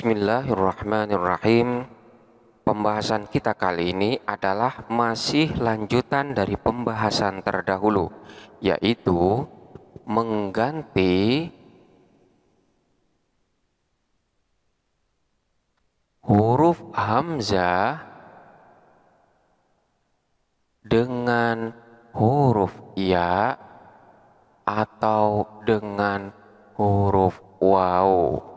Bismillahirrahmanirrahim. Pembahasan kita kali ini adalah masih lanjutan dari pembahasan terdahulu, yaitu mengganti huruf hamzah dengan huruf ya atau dengan huruf waw.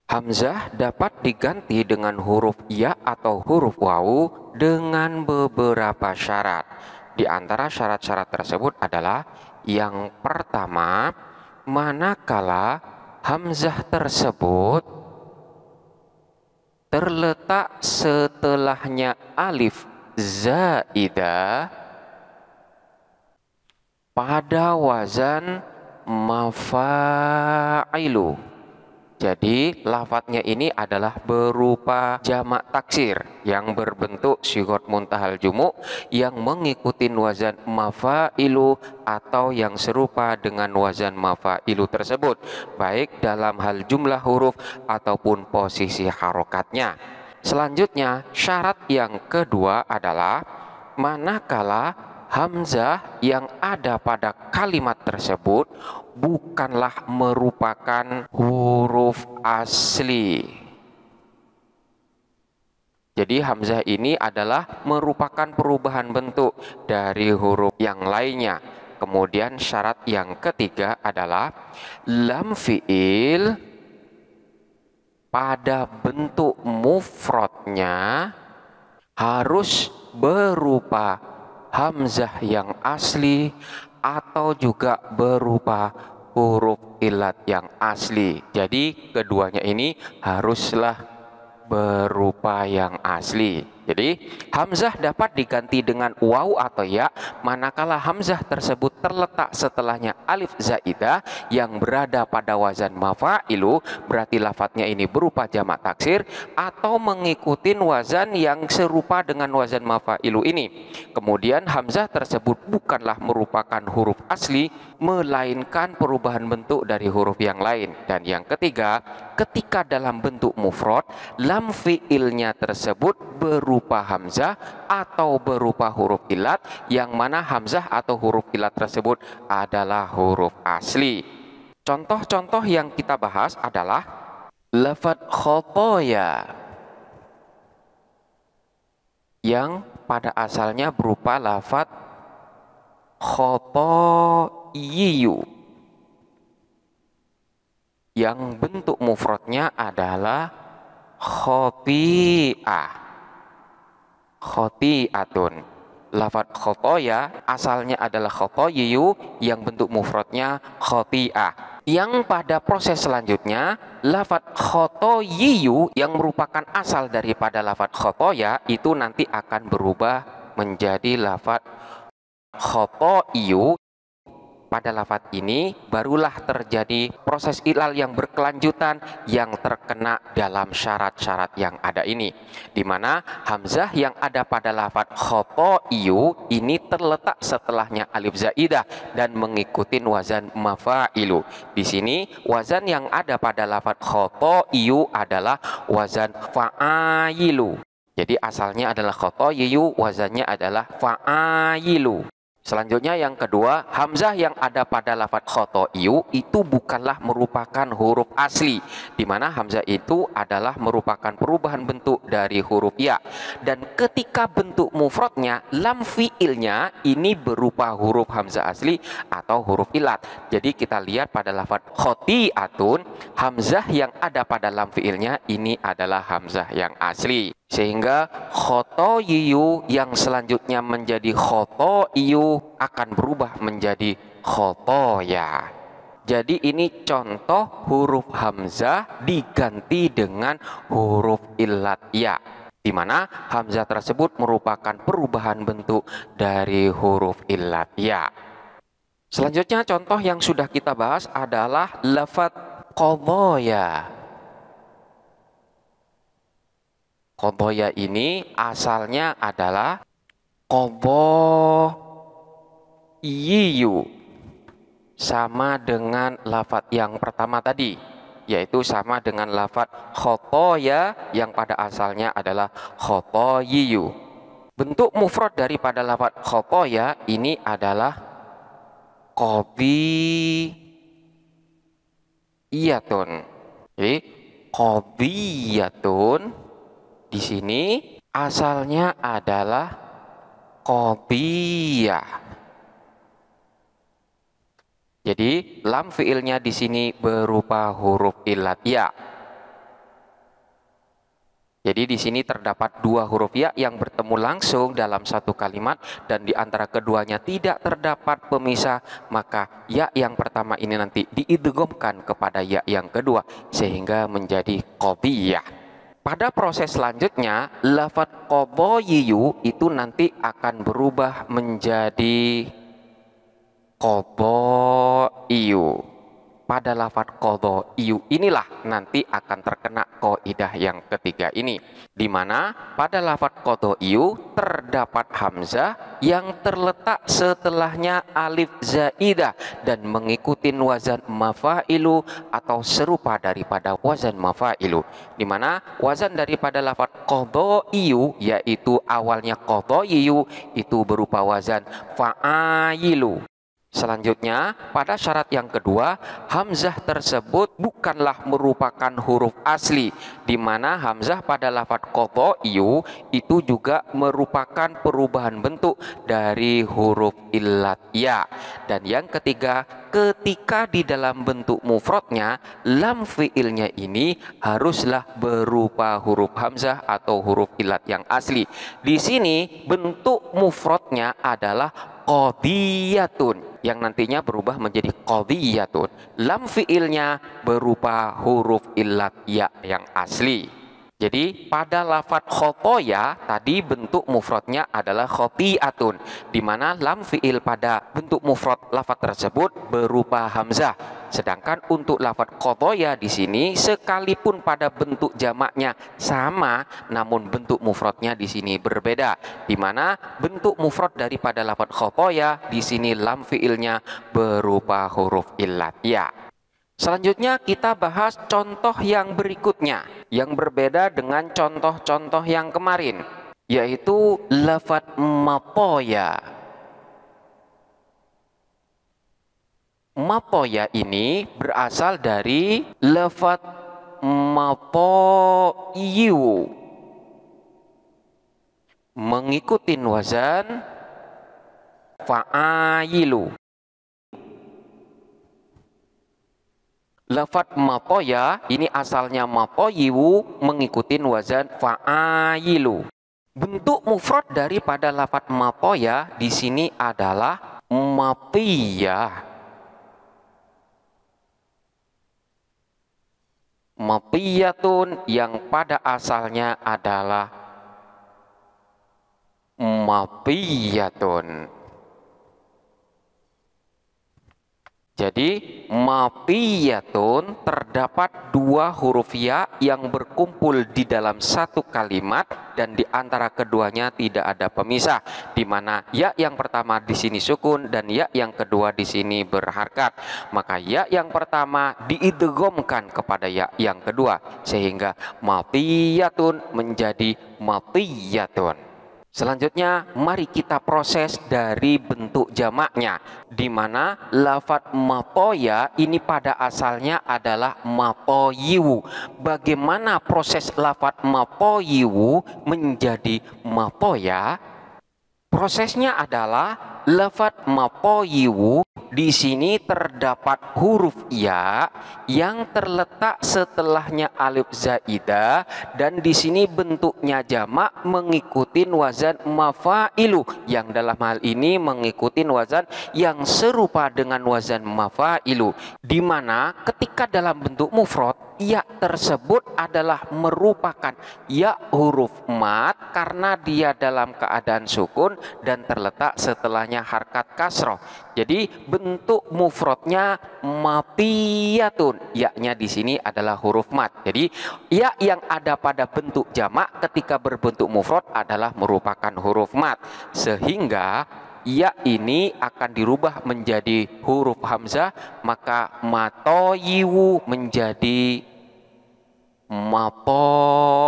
Hamzah dapat diganti dengan huruf ya atau huruf waw dengan beberapa syarat. Di antara syarat-syarat tersebut adalah yang pertama, manakala hamzah tersebut terletak setelahnya alif zaidah pada wazan mafa'ilu. Jadi lafadznya ini adalah berupa jamak taksir yang berbentuk sighat muntahal jumu yang mengikuti wazan mafa'ilu atau yang serupa dengan wazan mafa'ilu tersebut, baik dalam hal jumlah huruf ataupun posisi harokatnya. Selanjutnya, syarat yang kedua adalah manakala hamzah yang ada pada kalimat tersebut bukanlah merupakan huruf asli. Jadi hamzah ini adalah merupakan perubahan bentuk dari huruf yang lainnya. Kemudian syarat yang ketiga adalah lam fi'il pada bentuk mufradnya harus berupa hamzah yang asli atau juga berupa huruf ilat yang asli. Jadi keduanya ini haruslah berupa yang asli. Jadi hamzah dapat diganti dengan waw atau ya manakala hamzah tersebut terletak setelahnya alif zaidah yang berada pada wazan mafa'ilu, berarti lafadznya ini berupa jamak taksir atau mengikuti wazan yang serupa dengan wazan mafa'ilu ini. Kemudian hamzah tersebut bukanlah merupakan huruf asli melainkan perubahan bentuk dari huruf yang lain. Dan yang ketiga, ketika dalam bentuk mufrad lam fi'ilnya tersebut berupa hamzah atau berupa huruf ilat yang mana hamzah atau huruf ilat tersebut adalah huruf asli. Contoh-contoh yang kita bahas adalah lafadz khotoya yang pada asalnya berupa lafadz khotoyiyu yang bentuk mufradnya adalah khoti'ah, khoti'atun. Lafadz khotoya asalnya adalah khotoyiyu yang bentuk mufradnya khoti'ah. Yang pada proses selanjutnya lafadz khotoyiyu yang merupakan asal daripada lafadz khotoya itu nanti akan berubah menjadi lafadz khotoiyu. Pada lafadz ini barulah terjadi proses ilal yang berkelanjutan yang terkena dalam syarat-syarat yang ada ini, di mana hamzah yang ada pada lafadz khotoiyu ini terletak setelahnya alif zaidah dan mengikuti wazan mafa'ilu. Di sini wazan yang ada pada lafadz khotoiyu adalah wazan fa'ailu. Jadi asalnya adalah khotoiyu, wazannya adalah fa'ailu. Selanjutnya yang kedua, hamzah yang ada pada lafadz khotoiyu itu bukanlah merupakan huruf asli, di mana hamzah itu adalah merupakan perubahan bentuk dari huruf ya. Dan ketika bentuk mufradnya lam fi'ilnya ini berupa huruf hamzah asli atau huruf ilat. Jadi kita lihat pada lafadz khoti'atun, hamzah yang ada pada lam fi'ilnya ini adalah hamzah yang asli. Sehingga khotoyiyu yang selanjutnya menjadi khotoiyu akan berubah menjadi khotoya. Jadi ini contoh huruf hamzah diganti dengan huruf ilat ya, di mana hamzah tersebut merupakan perubahan bentuk dari huruf ilat ya. Selanjutnya contoh yang sudah kita bahas adalah lafadz qadaya. Qadaya ini asalnya adalah qadaiyu, sama dengan lafadz yang pertama tadi. yaitu sama dengan lafadz khotoya yang pada asalnya adalah khotoyiyu. Bentuk mufrad daripada lafadz khotoya ini adalah qadiyatun. Jadi qadiyatun di sini asalnya adalah qadiyah. Jadi lam fiilnya di sini berupa huruf illat ya. Jadi di sini terdapat dua huruf ya yang bertemu langsung dalam satu kalimat dan di antara keduanya tidak terdapat pemisah, maka ya yang pertama ini nanti diidghamkan kepada ya yang kedua sehingga menjadi qadiyah. Pada proses selanjutnya lafadz qadayyu itu nanti akan berubah menjadi qadaiyu. Pada lafadz qadaiyu inilah nanti akan terkena kaidah yang ketiga ini, di mana pada lafadz qadaiyu terdapat hamzah yang terletak setelahnya alif zaidah dan mengikuti wazan mafailu atau serupa daripada wazan mafailu, di mana wazan daripada lafadz qadaiyu yaitu awalnya qadaiyu itu berupa wazan fa'ailu. Selanjutnya, pada syarat yang kedua, hamzah tersebut bukanlah merupakan huruf asli, di mana hamzah pada lafadz qadaiyu itu juga merupakan perubahan bentuk dari huruf illat ya. Dan yang ketiga, ketika di dalam bentuk mufradnya, lam fiilnya ini haruslah berupa huruf hamzah atau huruf illat yang asli. Di sini bentuk mufradnya adalah qadiyatun yang nantinya berubah menjadi qadiyatun. Lam fiilnya berupa huruf illat ya yang asli. Jadi pada lafadz khotoya tadi bentuk mufradnya adalah khotiatun, di mana lam fiil pada bentuk mufrad lafadz tersebut berupa hamzah. Sedangkan untuk lafadz khotoya di sini sekalipun pada bentuk jamaknya sama, namun bentuk mufradnya di sini berbeda, di mana bentuk mufrad daripada lafadz khotoya di sini lam fiilnya berupa huruf illat ya. Selanjutnya kita bahas contoh yang berikutnya yang berbeda dengan contoh-contoh yang kemarin, yaitu lafadz mapoya. Mapoya ini berasal dari lafadz mapoyu, mengikuti wazan fa'ailu. Lafadz mapoya ini asalnya mapoyiwu mengikuti wazan fa'ailu. Bentuk mufrad daripada lafadz mapoya di sini adalah mapiyah. Mapiyatun yang pada asalnya adalah mapiyatun. Jadi mapiyatun terdapat dua huruf ya yang berkumpul di dalam satu kalimat dan di antara keduanya tidak ada pemisah, di mana ya yang pertama di sini sukun dan ya yang kedua di sini berharkat. Maka ya yang pertama diidghamkan kepada ya yang kedua sehingga mapiyatun menjadi mapiyatun. Selanjutnya mari kita proses dari bentuk jamaknya, di mana lafadz mapoya ini pada asalnya adalah mapoyiwu. Bagaimana proses lafadz mapoyiwu menjadi mapoya? Prosesnya adalah lafadz mapoyiwu di sini terdapat huruf ya yang terletak setelahnya alif zaidah dan di sini bentuknya jamak mengikuti wazan mafailu yang dalam hal ini mengikuti wazan yang serupa dengan wazan mafailu, di mana ketika dalam bentuk mufrad ya tersebut adalah merupakan ya huruf mat karena dia dalam keadaan sukun dan terletak setelahnya harkat kasroh. Jadi bentuk mufradnya mapiyatun, ya-nya di sini adalah huruf mat. Jadi ya yang ada pada bentuk jamak ketika berbentuk mufrad adalah merupakan huruf mat, sehingga ya ini akan dirubah menjadi huruf hamzah, maka matoyiwu menjadi mapoiwu.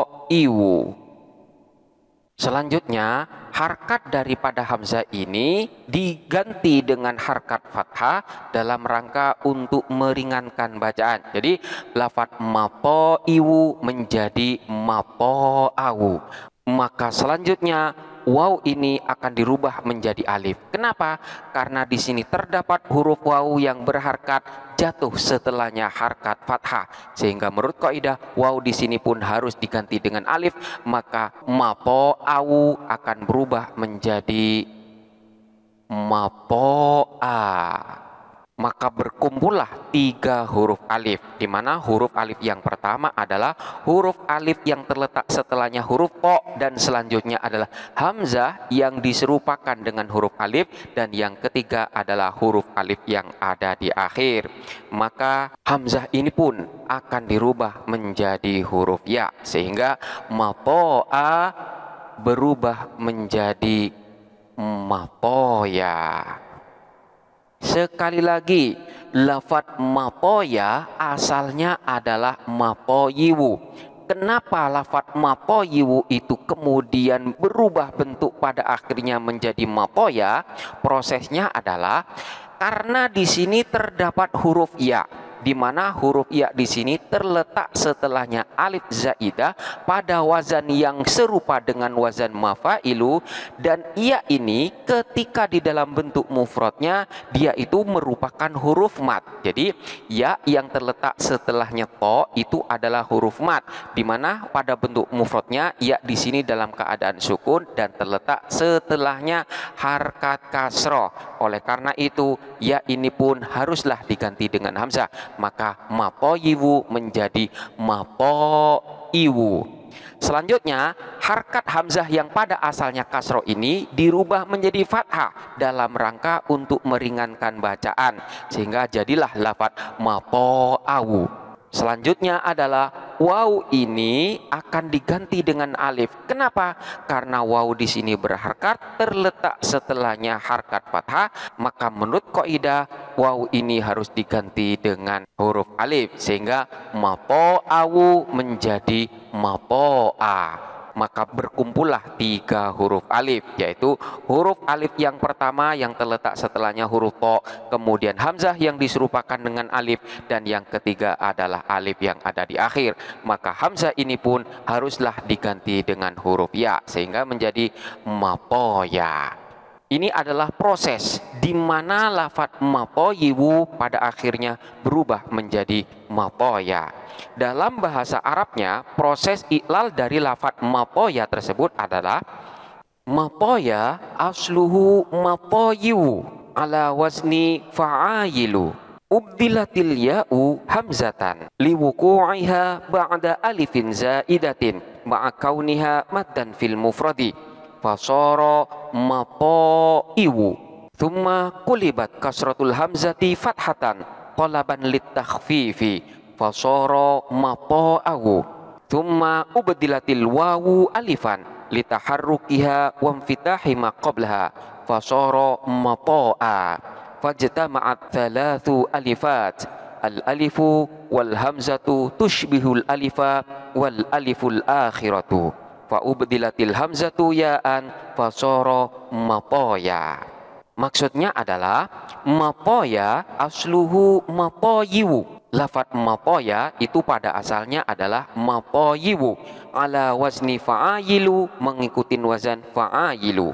Selanjutnya, harkat daripada hamzah ini diganti dengan harkat fathah dalam rangka untuk meringankan bacaan. Jadi, lafaz mapoiwu menjadi mapoawu. Maka selanjutnya, waw ini akan dirubah menjadi alif. Kenapa? Karena di sini terdapat huruf waw yang berharkat jatuh setelahnya harkat fathah, sehingga menurut kaidah waw di sini pun harus diganti dengan alif, maka mapoawu akan berubah menjadi mapoa. Maka berkumpullah 3 huruf alif, di mana huruf alif yang pertama adalah huruf alif yang terletak setelahnya huruf po, dan selanjutnya adalah hamzah yang diserupakan dengan huruf alif, dan yang ketiga adalah huruf alif yang ada di akhir. Maka hamzah ini pun akan dirubah menjadi huruf ya, sehingga mapoa berubah menjadi mapoya. Sekali lagi, lafaz mapoya asalnya adalah mapoyiwu. Kenapa lafaz mapoyiwu itu kemudian berubah bentuk pada akhirnya menjadi mapoya? Prosesnya adalah karena di sini terdapat huruf ya, di mana huruf ya di sini terletak setelahnya alif zaidah pada wazan yang serupa dengan wazan mafailu, dan ia ini ketika di dalam bentuk mufradnya dia itu merupakan huruf mat. Jadi ya yang terletak setelahnya to itu adalah huruf mat, di mana pada bentuk mufradnya ya di sini dalam keadaan sukun dan terletak setelahnya harkat kasroh. Oleh karena itu ya ini pun haruslah diganti dengan hamzah, maka mapoyiwu menjadi mapoiwu. Selanjutnya, harkat hamzah yang pada asalnya kasroh ini dirubah menjadi fathah dalam rangka untuk meringankan bacaan, sehingga jadilah lafaz mapoawu. Selanjutnya adalah waw ini akan diganti dengan alif. Kenapa? Karena waw di sini berharkat terletak setelahnya harkat fathah, maka menurut kaidah waw ini harus diganti dengan huruf alif, sehingga mapoawu menjadi mapoa. Maka berkumpullah 3 huruf alif, yaitu huruf alif yang pertama yang terletak setelahnya huruf to, kemudian hamzah yang diserupakan dengan alif, dan yang ketiga adalah alif yang ada di akhir. Maka hamzah ini pun haruslah diganti dengan huruf ya, sehingga menjadi mapoya. Ini adalah proses di mana lafaz mapoyiwu pada akhirnya berubah menjadi mapoya. Dalam bahasa Arabnya, proses iklal dari lafaz mapoya tersebut adalah mapoya asluhu mapoyiwu ala wazni fa'ayilu. Ubdilatil ya'u hamzatan liwuku'iha ba'da alifin zaidatin ma'a kauniha maddan fil mufradi fasara mapoiwu. Thumma kulibat kasratul hamzati fathatan qalaban litakhfifi fasara mapoawu. Thumma ubdilatil wawu alifan litaharrukiha wamfitahi ma qablaha fasara mapoa. Fajtama'at thalathu alifat, al alifu wal hamzatu tushbihul alifa wal aliful akhiratu fa ubdilatil hamzatu ya'an fasara mapoya. Maksudnya adalah mapoya asluhu mapoyiwu. Lafaz mapoya itu pada asalnya adalah mapoyiwu ala wazni fa'ayilu, mengikuti wazan fa'ayilu.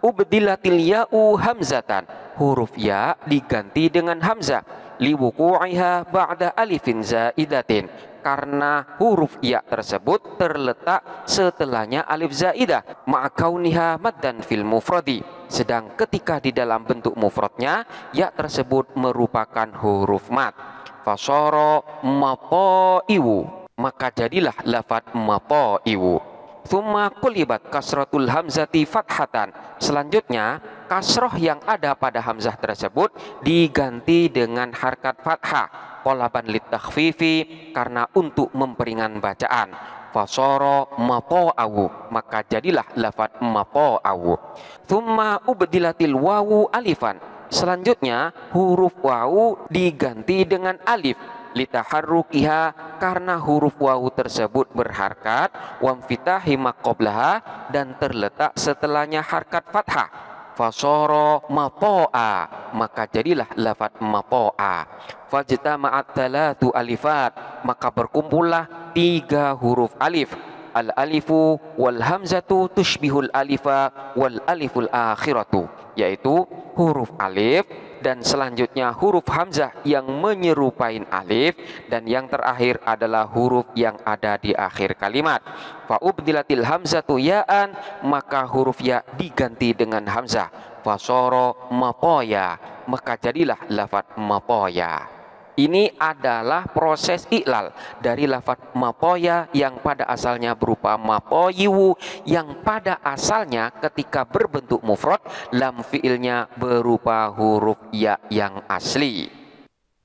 Ubdilatil ya'u hamzatan, huruf ya diganti dengan hamzah, liwuku'iha ba'da alifin zaidatin, karena huruf ya tersebut terletak setelahnya alif zaidah, ma'akauniha maddan fil mufradi, sedang ketika di dalam bentuk mufradnya ya tersebut merupakan huruf mat. Fasara mapoiwu, maka jadilah lafaz mapoiwu. Thumma kulibat kasratul hamzati fathatan, selanjutnya kasroh yang ada pada hamzah tersebut diganti dengan harkat fathah qalaban litakhfifi, karena untuk memperingan bacaan. fasara mato'awu, maka jadilah lafadz mato'awu. Thumma ubdilatil wawu alifan, selanjutnya huruf wawu diganti dengan alif, litaharrukiha, karena huruf wawu tersebut berharkat, wamfitahi maqoblaha, dan terletak setelahnya harkat fathah, fasara mato'a, maka jadilah lafadz mato'a. Fajtama'at thalatu alifat, maka berkumpullah 3 huruf alif. Al alifu wal hamzatu tushbihul alifa wal aliful akhiratu, yaitu huruf alif dan selanjutnya huruf hamzah yang menyerupai alif, dan yang terakhir adalah huruf yang ada di akhir kalimat. Fa ubdilatil hamzatu ya'an, maka huruf ya diganti dengan hamzah, fasara matoya, maka jadilah lafadz matoya. Ini adalah proses iklal dari lafadz matoya yang pada asalnya berupa matoyiwu, yang pada asalnya ketika berbentuk mufrad lam fiilnya berupa huruf ya yang asli.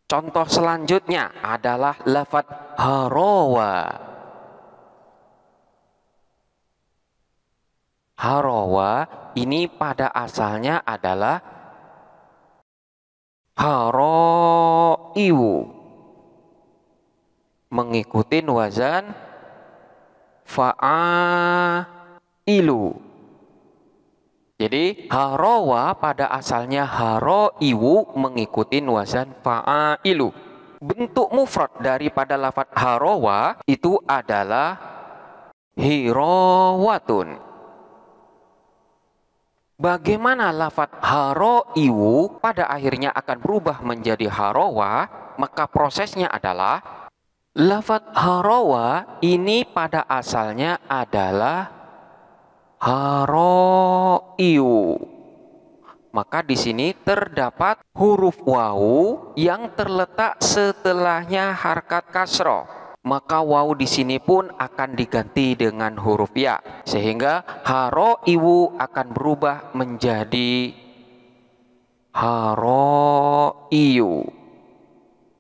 Contoh selanjutnya adalah lafadz harawa. Harawa ini pada asalnya adalah haro'iwu, mengikuti wazan fa'ailu. Jadi harawa pada asalnya haro'iwu, mengikuti wazan fa'ailu. Bentuk mufrad daripada lafadz harawa itu adalah hirawatun. Bagaimana lafadz haro'iwu pada akhirnya akan berubah menjadi harawa? Maka prosesnya adalah lafadz harawa ini pada asalnya adalah haro'iwu. Maka di sini terdapat huruf wawu yang terletak setelahnya harkat kasroh. Maka wawu di sini pun akan diganti dengan huruf ya, sehingga haro'iwu akan berubah menjadi haro'iyu.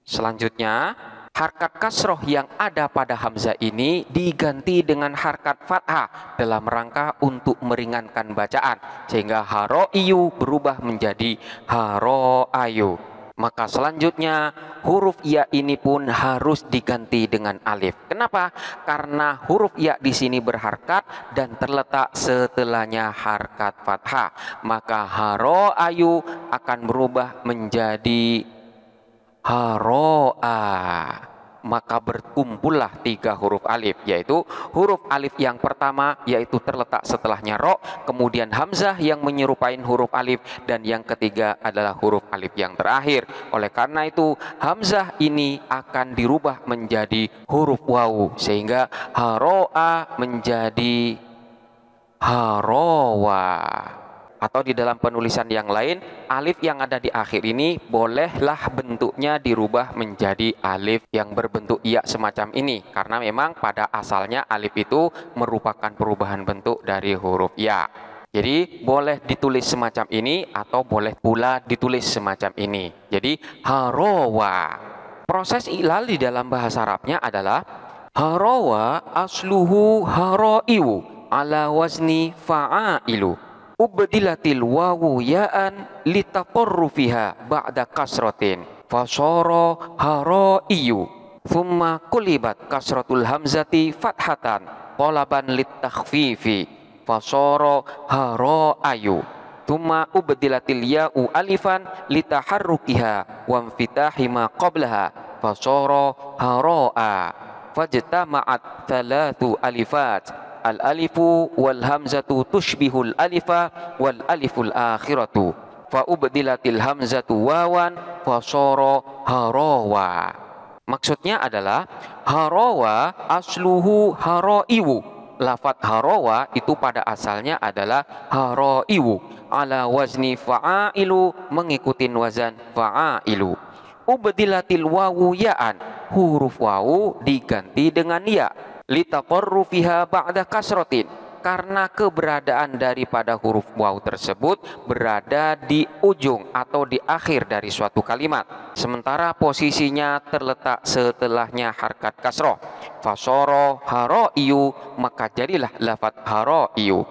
Selanjutnya, harkat kasroh yang ada pada hamzah ini diganti dengan harkat fathah dalam rangka untuk meringankan bacaan, sehingga haro'iyu berubah menjadi haro'ayu. Maka selanjutnya huruf ya ini pun harus diganti dengan alif. Kenapa? Karena huruf ya di sini berharkat dan terletak setelahnya harkat fathah. Maka haro'ayu akan berubah menjadi haro'a. Maka berkumpullah 3 huruf alif, yaitu huruf alif yang pertama yaitu terletak setelahnya ro, kemudian hamzah yang menyerupai huruf alif, dan yang ketiga adalah huruf alif yang terakhir. Oleh karena itu hamzah ini akan dirubah menjadi huruf wawu, sehingga haro'a menjadi harowa. Atau di dalam penulisan yang lain, alif yang ada di akhir ini bolehlah bentuknya dirubah menjadi alif yang berbentuk iya semacam ini, karena memang pada asalnya alif itu merupakan perubahan bentuk dari huruf ya. Jadi boleh ditulis semacam ini atau boleh pula ditulis semacam ini. Jadi harawa. Proses ilal di dalam bahasa Arabnya adalah harawa asluhu haraiwu ala wazni fa'ailu. Ubdilatil wawu ya'an litaqarrufiha ba'da kasratin fasara haraiyu, thumma kulibat kasratul hamzati fathatan talaban litakhfifi fasara haraiyu, thumma ubdilatil ya'u alifan litaharrukiha wa infitahi ma qablaha fasara haraa, fajtama'at thalathu alifat. Al alifu wal hamzatu tushbihul alifa wal aliful akhiratu, fa ubdilatil hamzatu wawan fasara harawa. Maksudnya adalah harawa asluhu haraiwu. Lafadz harawa itu pada asalnya adalah haraiwu ala wazni fa'ailu, mengikuti wazan fa'ailu. Ubdilatil wawu ya'an, huruf wawu diganti dengan ya, litaqarrufiha ba'da kasratin, karena keberadaan daripada huruf waw tersebut berada di ujung atau di akhir dari suatu kalimat, sementara posisinya terletak setelahnya harkat kasroh. Fasoro haro'iyu, maka jadilah lafaz haro'iyu.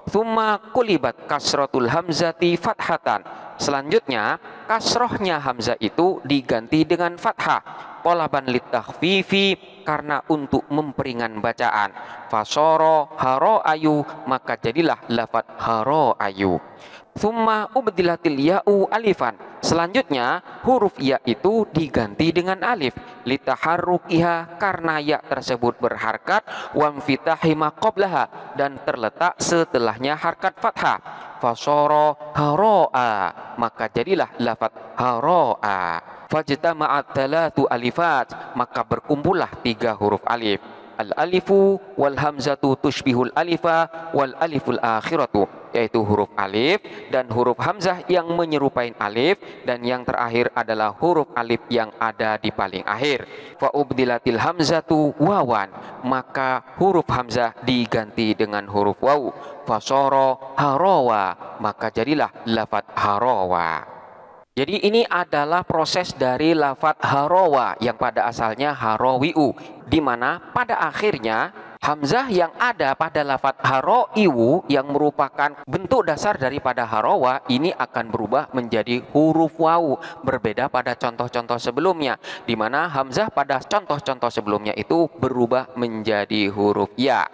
Thumma kulibat kasrotul hamzati fathatan. Selanjutnya kasrohnya hamzah itu diganti dengan fathah. Qolaban litakhfifi, karena untuk memperingan bacaan. Fasoro haro'ayu, maka jadilah lafaz haro'ayu. Thumma ubdilatil ya'u alifan. Selanjutnya huruf ya itu diganti dengan alif. Litaharrukiha, karena ya tersebut berharkat. Wamfitahi ma qablaha, dan terletak setelahnya harkat fathah. Fasoro haro'a, maka jadilah lafaz haro'a. Fajtama'at thalatu alifat, maka berkumpullah 3 huruf alif. Al-alifu wal hamzatu tushbihul alifa wal aliful akhiratu, yaitu huruf alif dan huruf hamzah yang menyerupai alif, dan yang terakhir adalah huruf alif yang ada di paling akhir. Fa ubdilatil hamzatu wawan, maka huruf hamzah diganti dengan huruf waw. Fasoro harawa, maka jadilah lafaz harawa. Jadi ini adalah proses dari lafaz harawa yang pada asalnya harawiu, di mana pada akhirnya hamzah yang ada pada lafaz haro'iwu yang merupakan bentuk dasar daripada harawa ini akan berubah menjadi huruf waw, berbeda pada contoh-contoh sebelumnya, di mana hamzah pada contoh-contoh sebelumnya itu berubah menjadi huruf ya.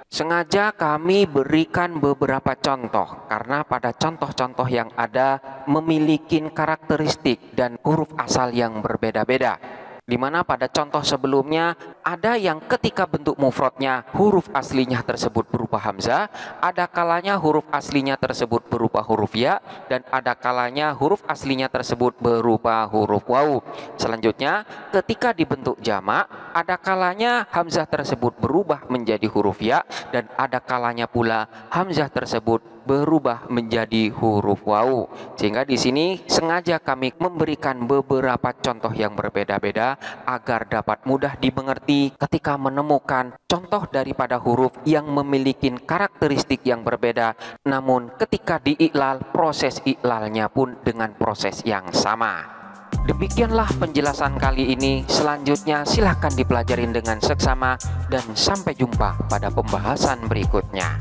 Sengaja kami berikan beberapa contoh karena pada contoh-contoh yang ada memiliki karakteristik dan huruf asal yang berbeda-beda. Di mana pada contoh sebelumnya ada yang ketika bentuk mufradnya huruf aslinya tersebut berupa hamzah, ada kalanya huruf aslinya tersebut berupa huruf ya, dan ada kalanya huruf aslinya tersebut berupa huruf waw. Selanjutnya ketika dibentuk jamak, ada kalanya hamzah tersebut berubah menjadi huruf ya, dan ada kalanya pula hamzah tersebut berubah menjadi huruf waw. Sehingga di sini sengaja kami memberikan beberapa contoh yang berbeda-beda agar dapat mudah dimengerti ketika menemukan contoh daripada huruf yang memiliki karakteristik yang berbeda, namun ketika diiklal proses iklalnya pun dengan proses yang sama. Demikianlah penjelasan kali ini. Selanjutnya silahkan dipelajarin dengan seksama dan sampai jumpa pada pembahasan berikutnya.